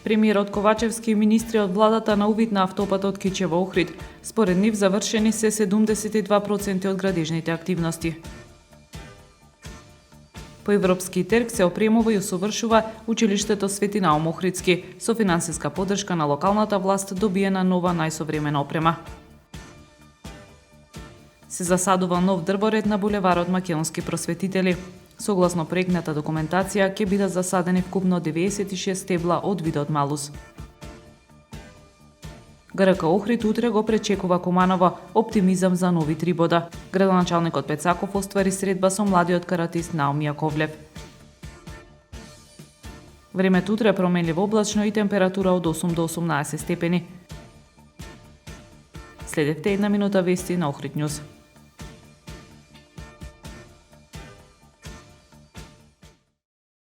Премиерот Ковачевски и министри од владата на увид на автопатот Кичево-Охрид. Според нив завршени се 72% од градежните активности. По европски терг се опремува и усовршува училиштето Свети Наум Охридски со финансиска поддршка на локалната власт добиена нова најсовремена опрема. Се засадува нов дрворед на булеварот Македонски просветители. Согласно проектната документација ќе бидат засадени вкупно 96 стебла од видот малус. ГРК Охрид утре го пречекува Куманово оптимизам за нови 3 бода. Градоначалникот Пецаков оствари средба со младиот каратист Наум Јаковлев. Времето утре променливо облачно и температура од 8 до 18 степени. Следевте една минута вести на Охрид Ньюс.